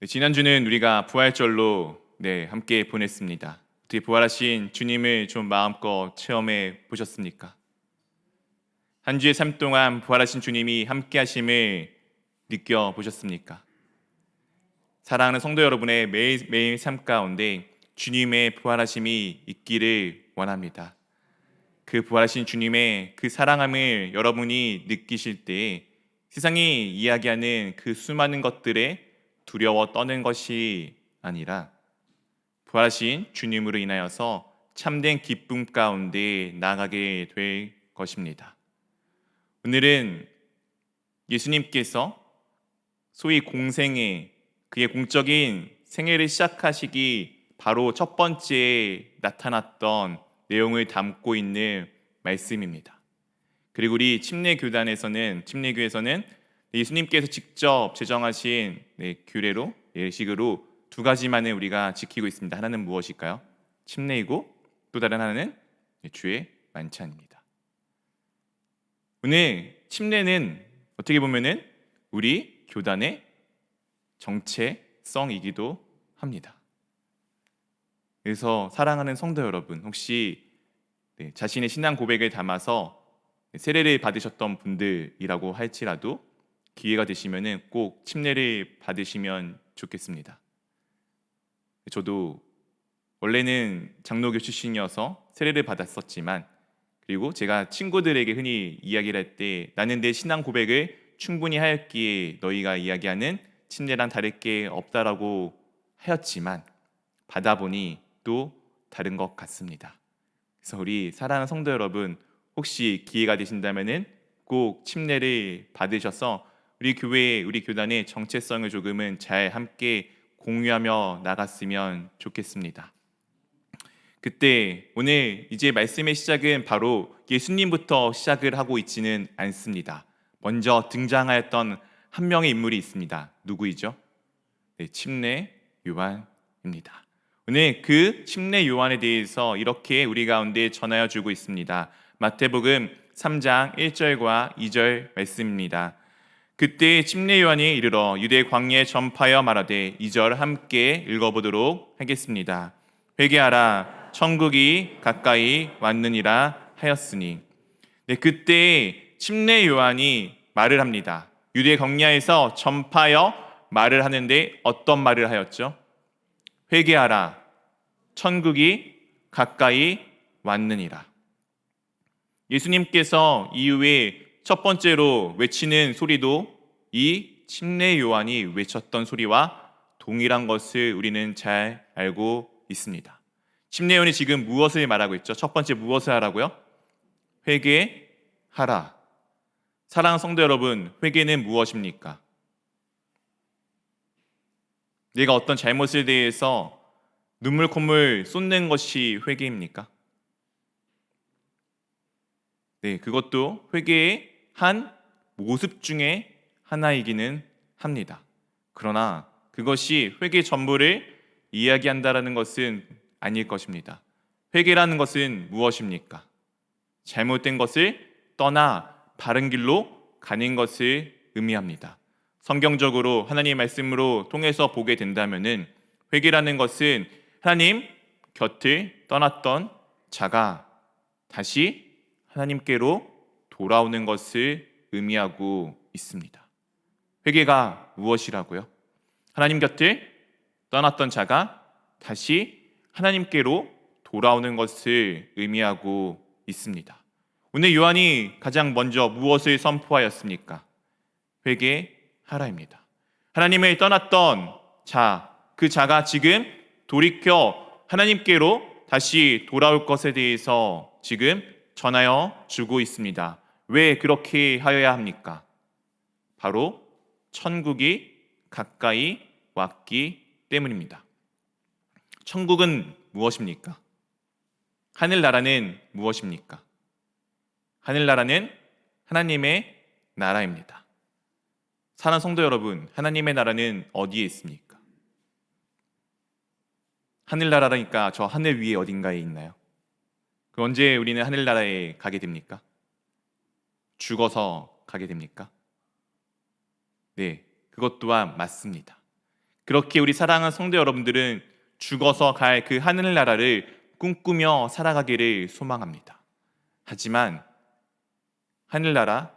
지난주는 우리가 부활절로 함께 보냈습니다. 어떻게 부활하신 주님을 좀 마음껏 체험해 보셨습니까? 한 주의 삶 동안 부활하신 주님이 함께 하심을 느껴 보셨습니까? 사랑하는 성도 여러분의 매일매일 삶 가운데 주님의 부활하심이 있기를 원합니다. 그 부활하신 주님의 그 사랑함을 여러분이 느끼실 때 세상이 이야기하는 그 수많은 것들에 두려워 떠는 것이 아니라 부활하신 주님으로 인하여서 참된 기쁨 가운데 나아가게 될 것입니다. 오늘은 예수님께서 소위 공생애, 그의 공적인 생애를 시작하시기 바로 첫 번째 나타났던 내용을 담고 있는 말씀입니다. 그리고 우리 침례교회에서는 예수님께서 직접 제정하신 규례로 예식으로 두 가지만을 우리가 지키고 있습니다. 하나는 무엇일까요? 침례이고 또 다른 하나는 주의 만찬입니다. 오늘 침례는 어떻게 보면은 우리 교단의 정체성이기도 합니다. 그래서 사랑하는 성도 여러분, 혹시 자신의 신앙 고백을 담아서 세례를 받으셨던 분들이라고 할지라도 기회가 되시면은 꼭 침례를 받으시면 좋겠습니다. 저도 원래는 장로교 출신이어서 세례를 받았었지만, 그리고 제가 친구들에게 흔히 이야기를 할 때 나는 내 신앙 고백을 충분히 하였기에 너희가 이야기하는 침례란 다를 게 없다라고 하였지만 받아보니 또 다른 것 같습니다. 그래서 우리 사랑하는 성도 여러분, 혹시 기회가 되신다면은 꼭 침례를 받으셔서 우리 교회, 우리 교단의 정체성을 조금은 잘 함께 공유하며 나갔으면 좋겠습니다. 그때 오늘 이제 말씀의 시작은 바로 예수님부터 시작을 하고 있지는 않습니다. 먼저 등장하였던 한 명의 인물이 있습니다. 누구이죠? 침례 요한입니다. 오늘 그 침례 요한에 대해서 이렇게 우리 가운데 전하여 주고 있습니다. 마태복음 3장 1절과 2절 말씀입니다. 그때 침례 요한이 이르러 유대 광야에 전파하여 말하되 2절 함께 읽어보도록 하겠습니다. 회개하라, 천국이 가까이 왔느니라 하였으니. 그때 침례 요한이 말을 합니다. 유대 광야에서 전파하여 말을 하는데 어떤 말을 하였죠? 회개하라, 천국이 가까이 왔느니라. 예수님께서 이후에 첫 번째로 외치는 소리도 이 침례 요한이 외쳤던 소리와 동일한 것을 우리는 잘 알고 있습니다. 침례 요한이 지금 무엇을 말하고 있죠? 첫 번째 무엇을 하라고요? 회개하라. 사랑하는 성도 여러분, 회개는 무엇입니까? 내가 어떤 잘못에 대해서 눈물 콧물 쏟는 것이 회개입니까? 그것도 회개의 한 모습 중에 하나이기는 합니다. 그러나 그것이 회개 전부를 이야기한다라는 것은 아닐 것입니다. 회개라는 것은 무엇입니까? 잘못된 것을 떠나 바른 길로 가는 것을 의미합니다. 성경적으로 하나님의 말씀으로 통해서 보게 된다면은 회개라는 것은 하나님 곁을 떠났던 자가 다시 하나님께로 돌아오는 것을 의미하고 있습니다. 회개가 무엇이라고요? 하나님 곁을 떠났던 자가 다시 하나님께로 돌아오는 것을 의미하고 있습니다. 오늘 요한이 가장 먼저 무엇을 선포하였습니까? 회개하라입니다. 하나님을 떠났던 자, 그 자가 지금 돌이켜 하나님께로 다시 돌아올 것에 대해서 지금 전하여 주고 있습니다. 왜 그렇게 하여야 합니까? 바로 천국이 가까이 왔기 때문입니다. 천국은 무엇입니까? 하늘나라는 무엇입니까? 하늘나라는 하나님의 나라입니다. 사랑하는 성도 여러분, 하나님의 나라는 어디에 있습니까? 하늘나라라니까 저 하늘 위에 어딘가에 있나요? 언제 우리는 하늘나라에 가게 됩니까? 죽어서 가게 됩니까? 그것 또한 맞습니다. 그렇게 우리 사랑하는 성도 여러분들은 죽어서 갈 그 하늘나라를 꿈꾸며 살아가기를 소망합니다. 하지만 하늘나라,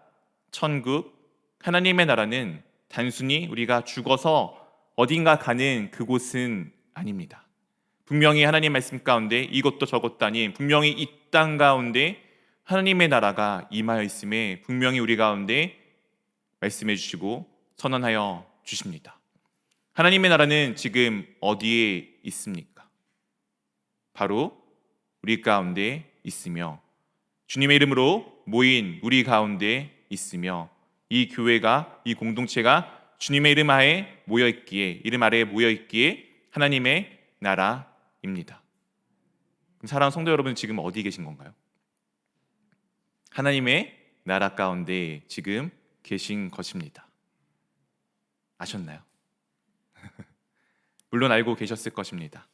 천국, 하나님의 나라는 단순히 우리가 죽어서 어딘가 가는 그곳은 아닙니다. 분명히 하나님 말씀 가운데 이것도 저것도 아닌 분명히 이 땅 가운데 하나님의 나라가 임하여 있음에 분명히 우리 가운데 말씀해 주시고 선언하여 주십니다. 하나님의 나라는 지금 어디에 있습니까? 바로 우리 가운데 있으며 주님의 이름으로 모인 우리 가운데 있으며 이 교회가, 이 공동체가 주님의 이름 하에 모여있기에, 이름 아래에 모여있기에 하나님의 나라입니다. 사랑하는 성도 여러분, 지금 어디 계신 건가요? 하나님의 나라 가운데 지금 계신 것입니다. 아셨나요? 물론 알고 계셨을 것입니다.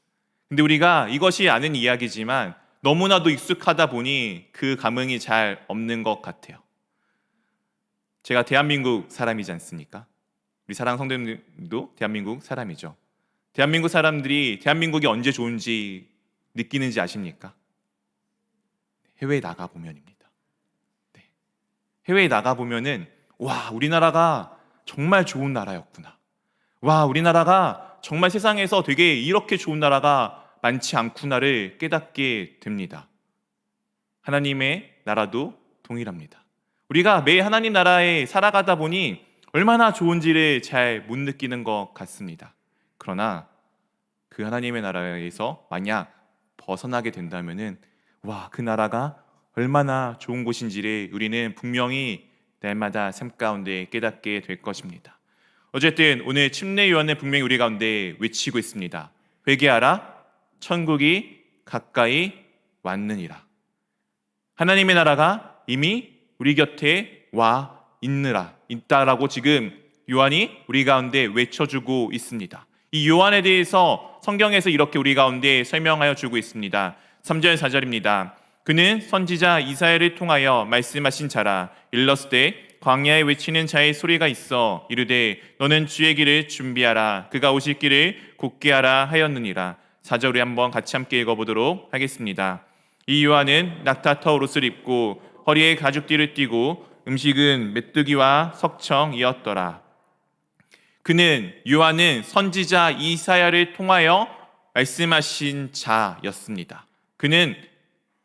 근데 우리가 이것이 아는 이야기지만 너무나도 익숙하다 보니 그 감흥이 잘 없는 것 같아요. 제가 대한민국 사람이지 않습니까? 우리 사랑하는 성도님도 대한민국 사람이죠. 대한민국 사람들이 대한민국이 언제 좋은지 느끼는지 아십니까? 해외에 나가보면입니다. 네. 해외에 나가보면은 와, 우리나라가 정말 좋은 나라였구나. 와, 우리나라가 정말 세상에서 되게 이렇게 좋은 나라가 많지 않구나를 깨닫게 됩니다. 하나님의 나라도 동일합니다. 우리가 매 하나님 나라에 살아가다 보니 얼마나 좋은지를 잘 못 느끼는 것 같습니다. 그러나 그 하나님의 나라에서 만약 벗어나게 된다면은 와, 그 나라가 얼마나 좋은 곳인지를 우리는 분명히 날마다 삶 가운데 깨닫게 될 것입니다. 어쨌든 오늘 침례 요한은 분명히 우리 가운데 외치고 있습니다. 회개하라, 천국이 가까이 왔느니라. 하나님의 나라가 이미 우리 곁에 와 있다라고 지금 요한이 우리 가운데 외쳐주고 있습니다. 이 요한에 대해서 성경에서 이렇게 우리 가운데 설명하여 주고 있습니다. 3절 4절입니다. 그는 선지자 이사야를 통하여 말씀하신 자라. 일렀을 광야에 외치는 자의 소리가 있어 이르되 너는 주의 길을 준비하라. 그가 오실 길을 곧게 하라 하였느니라. 4절 우리 한번 같이 함께 읽어보도록 하겠습니다. 이 요한은 낙타터 옷을 입고 허리에 가죽띠를 띠고 음식은 메뚜기와 석청이었더라. 그는 요한은 선지자 이사야를 통하여 말씀하신 자였습니다. 그는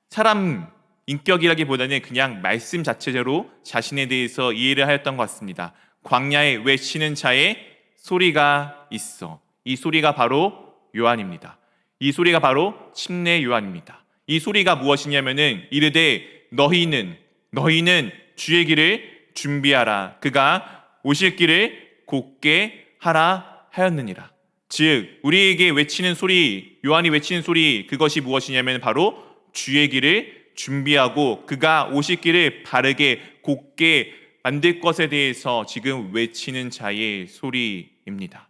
사람 인격이라기보다는 그냥 말씀 자체로 자신에 대해서 이해를 하였던 것 같습니다. 광야에 외치는 자의 소리가 있어. 이 소리가 바로 요한입니다. 이 소리가 바로 침례 요한입니다. 이 소리가 무엇이냐면은 이르되 너희는 주의 길을 준비하라. 그가 오실 길을 곧게 하라 하였느니라. 즉 우리에게 외치는 소리, 요한이 외치는 소리, 그것이 무엇이냐면 바로 주의 길을 준비하고 그가 오실 길을 바르게 곧게 만들 것에 대해서 지금 외치는 자의 소리입니다.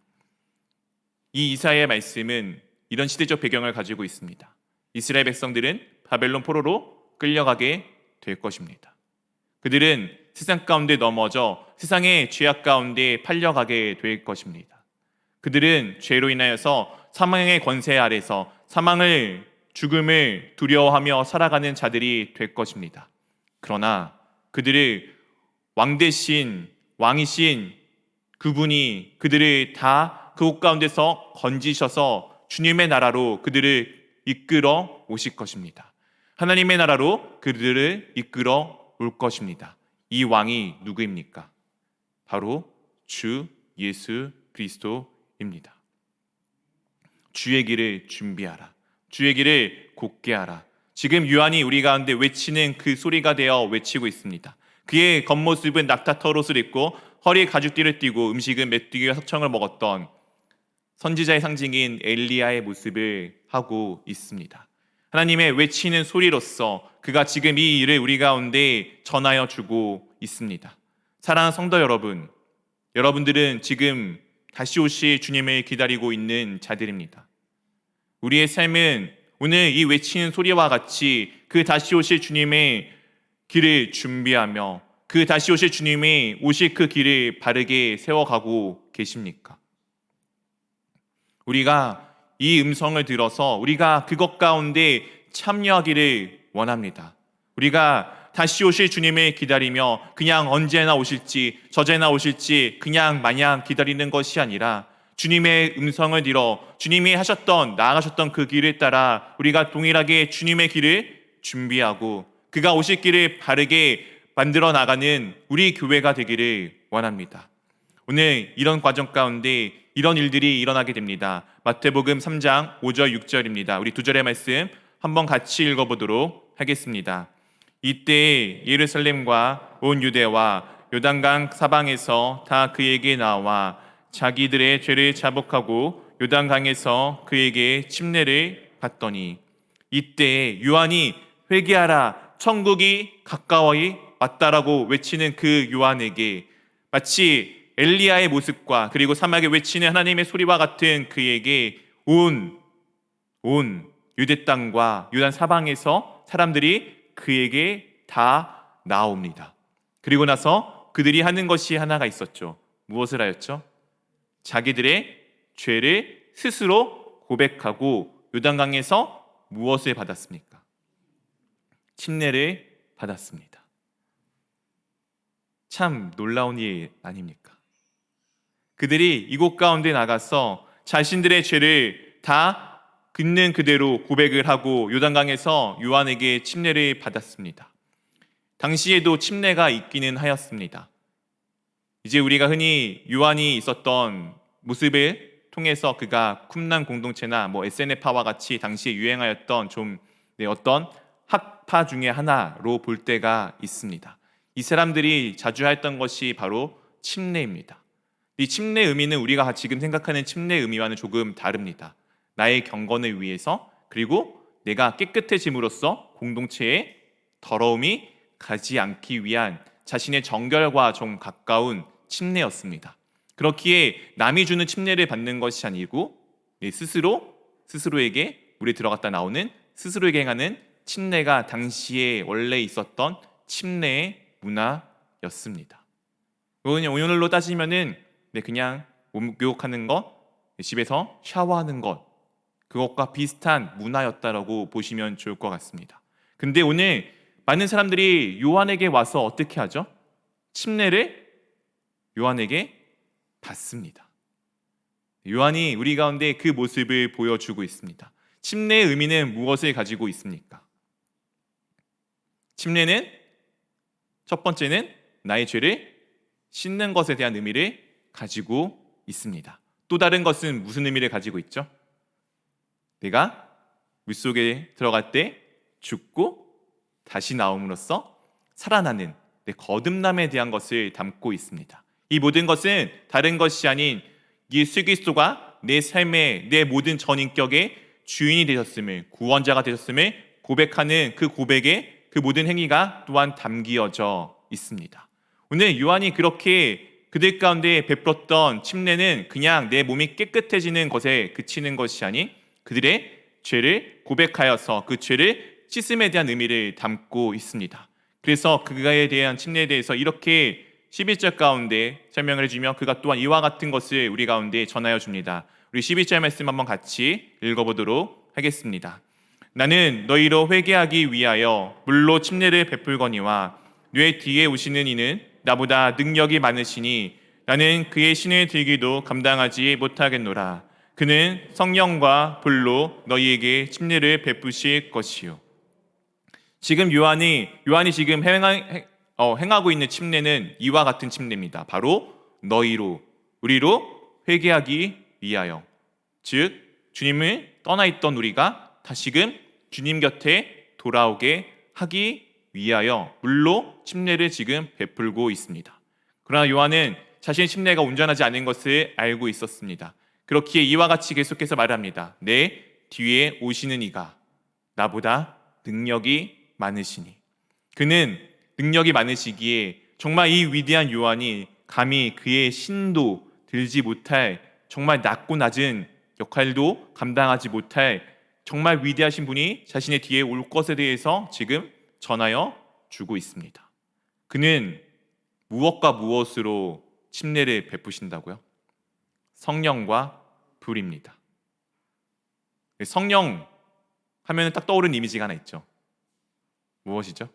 이 이사야의 말씀은 이런 시대적 배경을 가지고 있습니다. 이스라엘 백성들은 바벨론 포로로 끌려가게 될 것입니다. 그들은 세상 가운데 넘어져 세상의 죄악 가운데 팔려가게 될 것입니다. 그들은 죄로 인하여서 사망의 권세 아래서 죽음을 두려워하며 살아가는 자들이 될 것입니다. 그러나 그들을 왕이신 그분이 그들을 다 그곳 가운데서 건지셔서 주님의 나라로 그들을 이끌어 오실 것입니다. 하나님의 나라로 그들을 이끌어 올 것입니다. 이 왕이 누구입니까? 바로 주 예수 그리스도입니다. 주의 길을 준비하라. 주의 길을 곧게 하라. 지금 요한이 우리 가운데 외치는 그 소리가 되어 외치고 있습니다. 그의 겉모습은 낙타털 옷을 입고 허리에 가죽띠를 띠고 음식은 메뚜기와 석청을 먹었던 선지자의 상징인 엘리야의 모습을 하고 있습니다. 하나님의 외치는 소리로서 그가 지금 이 일을 우리 가운데 전하여 주고 있습니다. 사랑하는 성도 여러분, 여러분들은 지금 다시 오실 주님을 기다리고 있는 자들입니다. 우리의 삶은 오늘 이 외치는 소리와 같이 그 다시 오실 주님의 길을 준비하며 그 다시 오실 주님이 오실 그 길을 바르게 세워가고 계십니까? 우리가 이 음성을 들어서 우리가 그것 가운데 참여하기를 원합니다. 우리가 다시 오실 주님을 기다리며 그냥 언제나 오실지 저제나 오실지 그냥 마냥 기다리는 것이 아니라 주님의 음성을 들어 주님이 나아가셨던 그 길을 따라 우리가 동일하게 주님의 길을 준비하고 그가 오실 길을 바르게 만들어 나가는 우리 교회가 되기를 원합니다. 오늘 이런 과정 가운데 이런 일들이 일어나게 됩니다. 마태복음 3장 5절 6절입니다. 우리 두 절의 말씀 한번 같이 읽어보도록 하겠습니다. 이때 예루살렘과 온 유대와 요단강 사방에서 다 그에게 나와 자기들의 죄를 자복하고 요단강에서 그에게 침례를 받더니 이때 요한이 회개하라 천국이 가까이 왔다라고 외치는 그 요한에게 마치 엘리야의 모습과 그리고 사막에 외치는 하나님의 소리와 같은 그에게 온 유대 땅과 요단 사방에서 사람들이 그에게 다 나옵니다. 그리고 나서 그들이 하는 것이 하나가 있었죠. 무엇을 하였죠? 자기들의 죄를 스스로 고백하고 요단강에서 무엇을 받았습니까? 침례를 받았습니다. 참 놀라운 일 아닙니까? 그들이 이곳 가운데 나가서 자신들의 죄를 다 있는 그대로 고백을 하고 요단강에서 요한에게 침례를 받았습니다. 당시에도 침례가 있기는 하였습니다. 이제 우리가 흔히 요한이 있었던 모습을 통해서 그가 쿰란 공동체나 SNF파와 같이 당시에 유행하였던 어떤 학파 중에 하나로 볼 때가 있습니다. 이 사람들이 자주 했던 것이 바로 침례입니다. 이 침례 의미는 우리가 지금 생각하는 침례 의미와는 조금 다릅니다. 나의 경건을 위해서 그리고 내가 깨끗해짐으로써 공동체에 더러움이 가지 않기 위한 자신의 정결과 좀 가까운 침례였습니다. 그렇기에 남이 주는 침례를 받는 것이 아니고 스스로에게 물에 들어갔다 나오는 스스로에게 행하는 침례가 당시에 원래 있었던 침례의 문화였습니다. 오늘로 따지면은 그냥 목욕하는 것, 집에서 샤워하는 것 그것과 비슷한 문화였다라고 보시면 좋을 것 같습니다. 근데 오늘 많은 사람들이 요한에게 와서 어떻게 하죠? 침례를 요한에게 받습니다. 요한이 우리 가운데 그 모습을 보여주고 있습니다. 침례의 의미는 무엇을 가지고 있습니까? 침례는 첫 번째는 나의 죄를 씻는 것에 대한 의미를 가지고 있습니다. 또 다른 것은 무슨 의미를 가지고 있죠? 내가 물속에 들어갈 때 죽고 다시 나옴으로써 살아나는 내 거듭남에 대한 것을 담고 있습니다. 이 모든 것은 다른 것이 아닌 예수 그리스도가 내 삶의 내 모든 전인격의 주인이 되셨음을, 구원자가 되셨음을 고백하는 그 고백에 그 모든 행위가 또한 담기어져 있습니다. 오늘 요한이 그렇게 그들 가운데 베풀었던 침례는 그냥 내 몸이 깨끗해지는 것에 그치는 것이 아닌 그들의 죄를 고백하여서 그 죄를 씻음에 대한 의미를 담고 있습니다. 그래서 그가에 대한 침례에 대해서 이렇게 11절 가운데 설명을 해주며 그가 또한 이와 같은 것을 우리 가운데 전하여 줍니다. 우리 11절 말씀 한번 같이 읽어보도록 하겠습니다. 나는 너희로 회개하기 위하여 물로 침례를 베풀거니와 뇌 뒤에 오시는 이는 나보다 능력이 많으시니 나는 그의 신을 들기도 감당하지 못하겠노라. 그는 성령과 불로 너희에게 침례를 베푸실 것이요. 지금 요한이 지금 행하고 있는 침례는 이와 같은 침례입니다. 바로 우리로 회개하기 위하여, 즉 주님을 떠나 있던 우리가 다시금 주님 곁에 돌아오게 하기 위하여 물로 침례를 지금 베풀고 있습니다. 그러나 요한은 자신의 침례가 온전하지 않은 것을 알고 있었습니다. 그렇기에 이와 같이 계속해서 말합니다. 내 뒤에 오시는 이가 나보다 능력이 많으시니. 그는 능력이 많으시기에 정말 이 위대한 요한이 감히 그의 신도 들지 못할 정말 낮고 낮은 역할도 감당하지 못할 정말 위대하신 분이 자신의 뒤에 올 것에 대해서 지금 전하여 주고 있습니다. 그는 무엇과 무엇으로 침례를 베푸신다고요? 성령과 불입니다. 성령 하면 딱 떠오르는 이미지가 하나 있죠. 무엇이죠?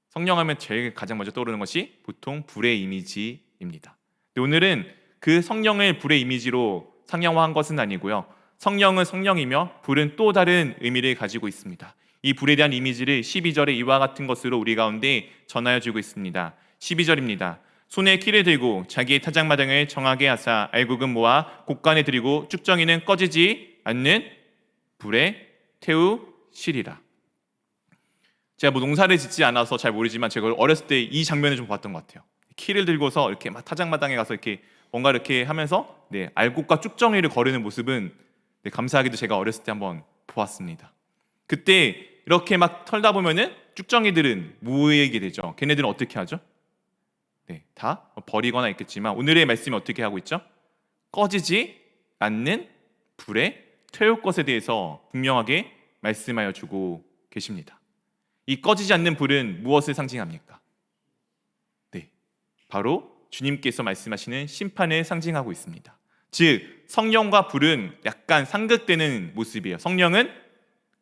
성령 하면 제일 가장 먼저 떠오르는 것이 보통 불의 이미지입니다. 근데 오늘은 그 성령을 불의 이미지로 상형화한 것은 아니고요. 성령은 성령이며 불은 또 다른 의미를 가지고 있습니다. 이 불에 대한 이미지를 12절에 이와 같은 것으로 우리 가운데 전하여 주고 있습니다. 12절입니다. 손에 키를 들고 자기의 타작마당을 정하게 하사 알곡은 모아 곳간에 들이고 쭉정이는 꺼지지 않는 불에 태우시리라. 제가 뭐 농사를 짓지 않아서 잘 모르지만 제가 어렸을 때 이 장면을 좀 봤던 것 같아요. 키를 들고서 이렇게 막 타작마당에 가서 이렇게 뭔가 이렇게 하면서 알곡과 쭉정이를 거르는 모습은 감사하게도 제가 어렸을 때 한번 보았습니다. 그때 이렇게 막 털다 보면은 쭉정이들은 모이게 되죠. 걔네들은 어떻게 하죠? 다 버리거나 있겠지만 오늘의 말씀이 어떻게 하고 있죠? 꺼지지 않는 불에 태울 것에 대해서 분명하게 말씀하여 주고 계십니다. 이 꺼지지 않는 불은 무엇을 상징합니까? 바로 주님께서 말씀하시는 심판을 상징하고 있습니다. 즉 성령과 불은 약간 상극되는 모습이에요. 성령은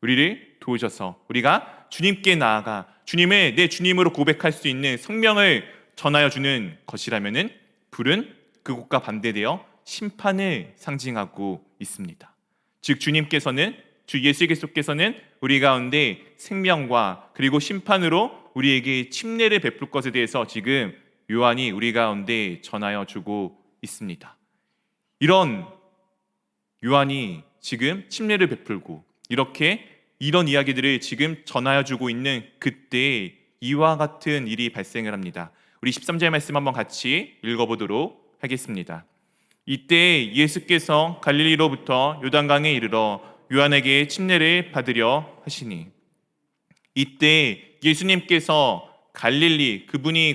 우리를 도우셔서 우리가 주님께 나아가 주님을 내 주님으로 고백할 수 있는 성령을 전하여 주는 것이라면은 불은 그것과 반대되어 심판을 상징하고 있습니다. 즉 주님께서는 주 예수 그리스도께서는 우리 가운데 생명과 그리고 심판으로 우리에게 침례를 베풀 것에 대해서 지금 요한이 우리 가운데 전하여 주고 있습니다. 이런 요한이 지금 침례를 베풀고 이런 이야기들을 지금 전하여 주고 있는 그때 이와 같은 일이 발생을 합니다. 우리 13절 말씀 한번 같이 읽어보도록 하겠습니다. 이때 예수께서 갈릴리로부터 요단강에 이르러 요한에게 침례를 받으려 하시니, 이때 예수님께서 갈릴리, 그분이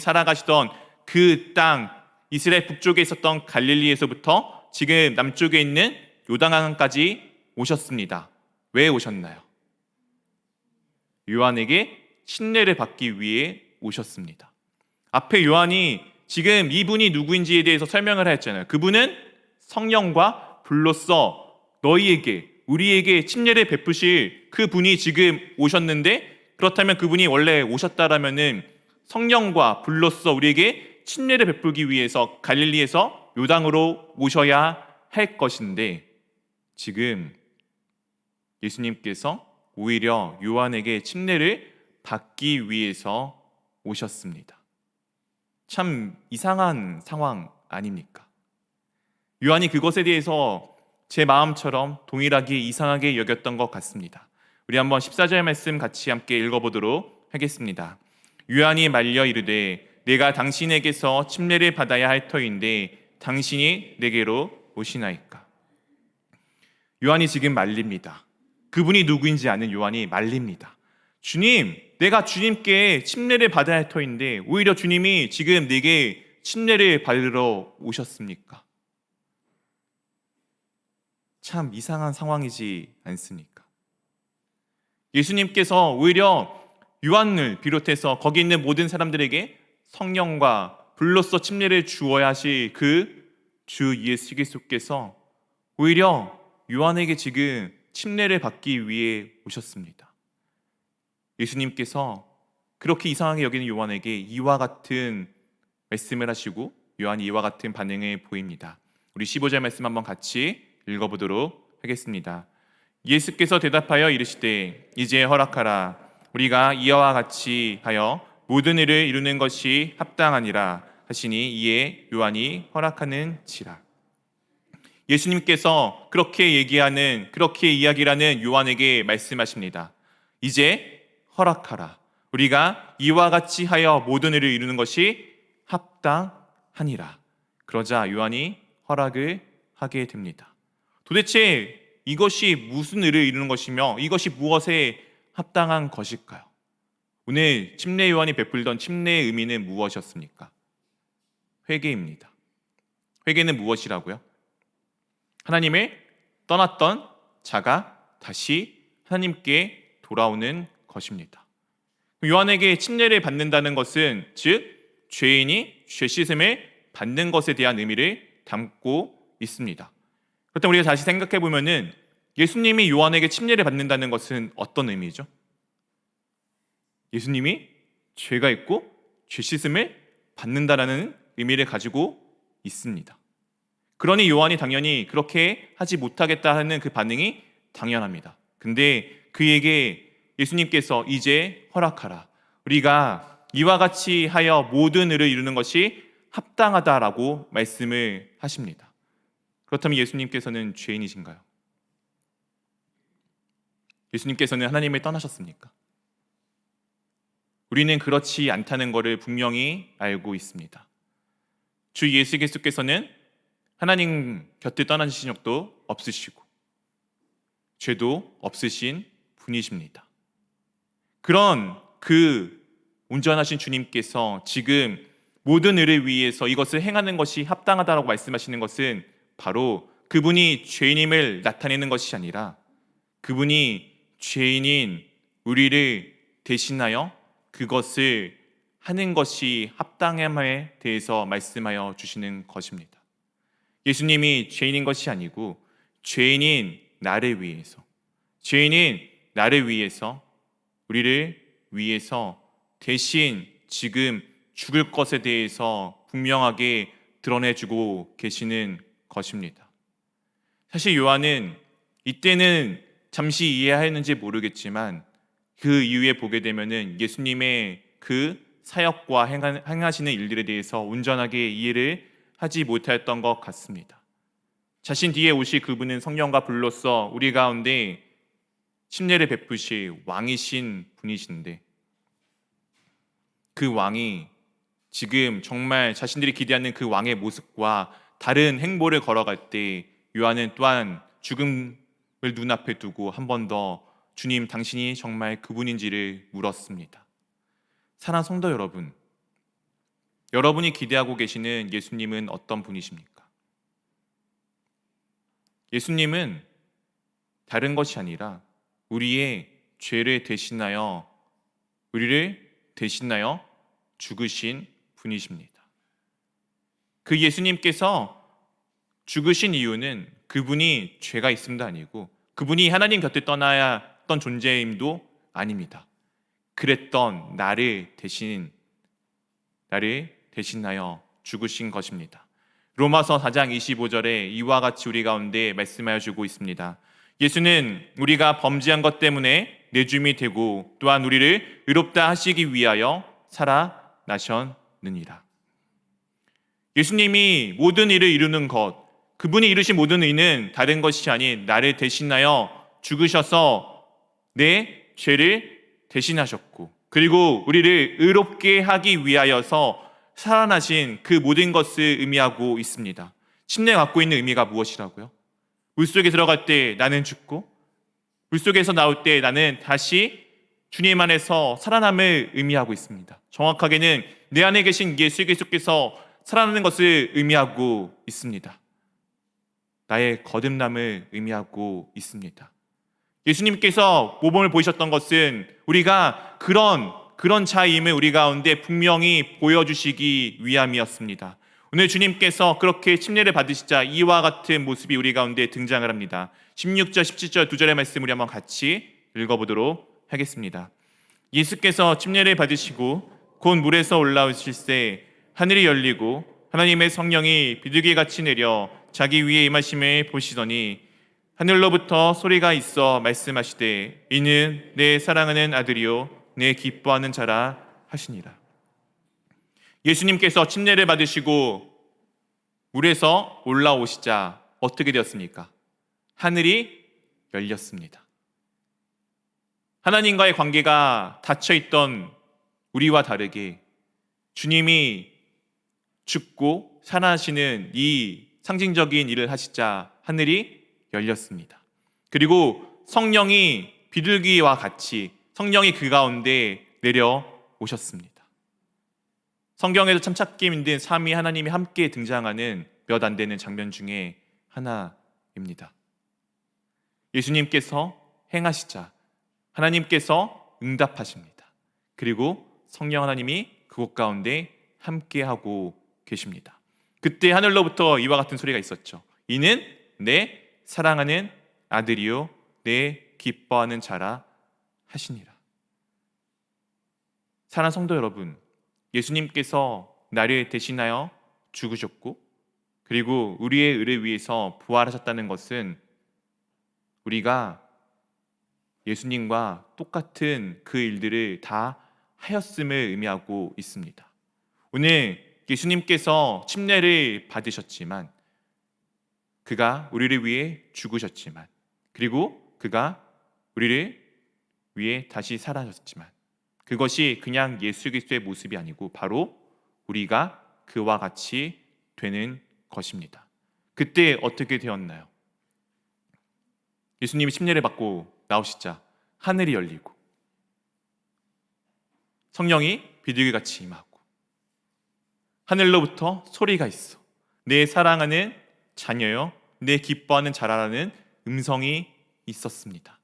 살아가시던 그 땅, 이스라엘 북쪽에 있었던 갈릴리에서부터 지금 남쪽에 있는 요단강까지 오셨습니다. 왜 오셨나요? 요한에게 침례를 받기 위해 오셨습니다. 앞에 요한이 지금 이분이 누구인지에 대해서 설명을 하였잖아요. 그분은 성령과 불로써 우리에게 침례를 베푸실 그분이 지금 오셨는데, 그렇다면 그분이 원래 오셨다라면은 성령과 불로써 우리에게 침례를 베풀기 위해서 갈릴리에서 요단으로 오셔야 할 것인데, 지금 예수님께서 오히려 요한에게 침례를 받기 위해서 오셨습니다. 참 이상한 상황 아닙니까? 요한이 그것에 대해서 제 마음처럼 동일하게 이상하게 여겼던 것 같습니다. 우리 한번 14절 말씀 같이 함께 읽어보도록 하겠습니다. 요한이 말려 이르되 내가 당신에게서 침례를 받아야 할 터인데 당신이 내게로 오시나이까. 요한이 지금 말립니다. 그분이 누구인지 아는 요한이 말립니다. 주님, 내가 주님께 침례를 받아야 할 터인데 오히려 주님이 지금 내게 침례를 받으러 오셨습니까? 참 이상한 상황이지 않습니까? 예수님께서 오히려 요한을 비롯해서 거기 있는 모든 사람들에게 성령과 불로써 침례를 주어야 하실 그 주 예수 그리스도께서 오히려 요한에게 지금 침례를 받기 위해 오셨습니다. 예수님께서 그렇게 이상하게 여기는 요한에게 이와 같은 말씀을 하시고 요한이 이와 같은 반응을 보입니다. 우리 15절 말씀 한번 같이 읽어보도록 하겠습니다. 예수께서 대답하여 이르시되 이제 허락하라. 우리가 이와 같이 하여 모든 일을 이루는 것이 합당하니라 하시니 이에 요한이 허락하는지라. 예수님께서 그렇게 이야기를 하는 요한에게 말씀하십니다. 이제 허락하라. 우리가 이와 같이 하여 모든 일을 이루는 것이 합당하니라. 그러자 요한이 허락을 하게 됩니다. 도대체 이것이 무슨 일을 이루는 것이며 이것이 무엇에 합당한 것일까요? 오늘 침례 요한이 베풀던 침례의 의미는 무엇이었습니까? 회개입니다. 회개는 무엇이라고요? 하나님을 떠났던 자가 다시 하나님께 돌아오는 것입니다. 요한에게 침례를 받는다는 것은 즉 죄인이 죄 씻음을 받는 것에 대한 의미를 담고 있습니다. 그렇다면 우리가 다시 생각해 보면은 예수님이 요한에게 침례를 받는다는 것은 어떤 의미죠? 예수님이 죄가 있고 죄 씻음을 받는다라는 의미를 가지고 있습니다. 그러니 요한이 당연히 그렇게 하지 못하겠다 하는 그 반응이 당연합니다. 근데 그에게 예수님께서 이제 허락하라. 우리가 이와 같이 하여 모든 의를 이루는 것이 합당하다라고 말씀을 하십니다. 그렇다면 예수님께서는 죄인이신가요? 예수님께서는 하나님을 떠나셨습니까? 우리는 그렇지 않다는 것을 분명히 알고 있습니다. 주 예수 그리스도께서는 하나님 곁을 떠나신 적도 없으시고 죄도 없으신 분이십니다. 그런 그 온전하신 주님께서 지금 모든 의를 위해서 이것을 행하는 것이 합당하다고 말씀하시는 것은 바로 그분이 죄인임을 나타내는 것이 아니라 그분이 죄인인 우리를 대신하여 그것을 하는 것이 합당함에 대해서 말씀하여 주시는 것입니다. 예수님이 죄인인 것이 아니고 죄인인 나를 위해서, 우리를 위해서 대신 지금 죽을 것에 대해서 분명하게 드러내주고 계시는 것입니다. 사실 요한은 이때는 잠시 이해했는지 모르겠지만 그 이후에 보게 되면은 예수님의 그 사역과 행하시는 일들에 대해서 온전하게 이해를 하지 못하였던 것 같습니다. 자신 뒤에 오실 그분은 성령과 불로써 우리 가운데 침례를 베푸실 왕이신 분이신데 그 왕이 지금 정말 자신들이 기대하는 그 왕의 모습과 다른 행보를 걸어갈 때 요한은 또한 죽음을 눈앞에 두고 한 번 더 주님 당신이 정말 그분인지를 물었습니다. 사랑하는 성도 여러분, 여러분이 기대하고 계시는 예수님은 어떤 분이십니까? 예수님은 다른 것이 아니라 우리의 죄를 대신하여 우리를 대신하여 죽으신 분이십니다. 그 예수님께서 죽으신 이유는 그분이 죄가 있음도 아니고 그분이 하나님 곁을 떠나야 했던 존재임도 아닙니다. 그랬던 나를 대신하여 죽으신 것입니다. 로마서 4장 25절에 이와 같이 우리 가운데 말씀하여 주고 있습니다. 예수는 우리가 범죄한 것 때문에 내줌이 되고 또한 우리를 의롭다 하시기 위하여 살아나셨느니라. 예수님이 모든 일을 이루는 것, 그분이 이루신 모든 의는 다른 것이 아닌 나를 대신하여 죽으셔서 내 죄를 대신하셨고 그리고 우리를 의롭게 하기 위하여서 살아나신 그 모든 것을 의미하고 있습니다. 침례가 갖고 있는 의미가 무엇이라고요? 물속에 들어갈 때 나는 죽고 물속에서 나올 때 나는 다시 주님 안에서 살아남을 의미하고 있습니다. 정확하게는 내 안에 계신 예수 그리스도께서 살아나는 것을 의미하고 있습니다. 나의 거듭남을 의미하고 있습니다. 예수님께서 모범을 보이셨던 것은 우리가 그런 자임을 우리 가운데 분명히 보여주시기 위함이었습니다. 오늘 주님께서 그렇게 침례를 받으시자 이와 같은 모습이 우리 가운데 등장을 합니다. 16절, 17절 두 절의 말씀 우리 한번 같이 읽어보도록 하겠습니다. 예수께서 침례를 받으시고 곧 물에서 올라오실새 하늘이 열리고 하나님의 성령이 비둘기같이 내려 자기 위에 임하심을 보시더니 하늘로부터 소리가 있어 말씀하시되 이는 내 사랑하는 아들이요 내 기뻐하는 자라 하시니라. 예수님께서 침례를 받으시고 물에서 올라오시자 어떻게 되었습니까? 하늘이 열렸습니다. 하나님과의 관계가 닫혀있던 우리와 다르게 주님이 죽고 살아나시는 이 상징적인 일을 하시자 하늘이 열렸습니다. 그리고 성령이 비둘기와 같이 성령이 그 가운데 내려오셨습니다. 성경에도 참 찾기 힘든 삼위 하나님이 함께 등장하는 몇 안 되는 장면 중에 하나입니다. 예수님께서 행하시자 하나님께서 응답하십니다. 그리고 성령 하나님이 그곳 가운데 함께하고 계십니다. 그때 하늘로부터 이와 같은 소리가 있었죠. 이는 내 사랑하는 아들이요 내 기뻐하는 자라 하시니라. 사랑하는 성도 여러분, 예수님께서 나를 대신하여 죽으셨고 그리고 우리의 의를 위해서 부활하셨다는 것은 우리가 예수님과 똑같은 그 일들을 다 하였음을 의미하고 있습니다. 오늘 예수님께서 침례를 받으셨지만 그가 우리를 위해 죽으셨지만 그리고 그가 우리를 위해 다시 살아졌지만 그것이 그냥 예수 그리스도의 모습이 아니고 바로 우리가 그와 같이 되는 것입니다. 그때 어떻게 되었나요? 예수님이 침례를 받고 나오시자 하늘이 열리고 성령이 비둘기같이 임하고 하늘로부터 소리가 있어 내 사랑하는 자녀여 내 기뻐하는 자라라는 음성이 있었습니다.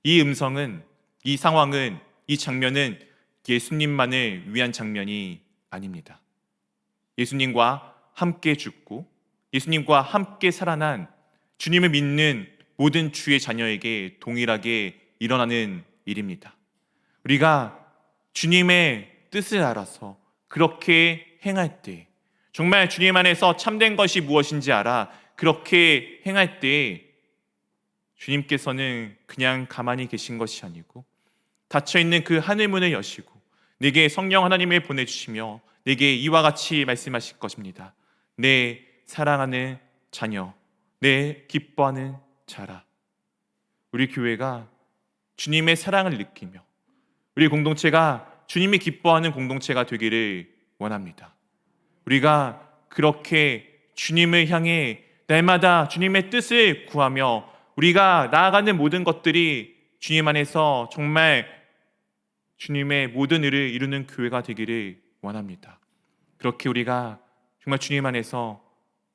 이 음성은, 이 상황은, 이 장면은 예수님만을 위한 장면이 아닙니다. 예수님과 함께 죽고 예수님과 함께 살아난 주님을 믿는 모든 주의 자녀에게 동일하게 일어나는 일입니다. 우리가 주님의 뜻을 알아서 그렇게 행할 때, 정말 주님 안에서 참된 것이 무엇인지 알아 그렇게 행할 때 주님께서는 그냥 가만히 계신 것이 아니고 닫혀있는 그 하늘문을 여시고 내게 성령 하나님을 보내주시며 내게 이와 같이 말씀하실 것입니다. 내 사랑하는 자녀, 내 기뻐하는 자라. 우리 교회가 주님의 사랑을 느끼며 우리 공동체가 주님이 기뻐하는 공동체가 되기를 원합니다. 우리가 그렇게 주님을 향해 날마다 주님의 뜻을 구하며 우리가 나아가는 모든 것들이 주님 안에서 정말 주님의 모든 일을 이루는 교회가 되기를 원합니다. 그렇게 우리가 정말 주님 안에서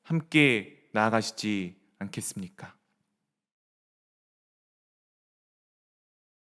함께 나아가시지 않겠습니까?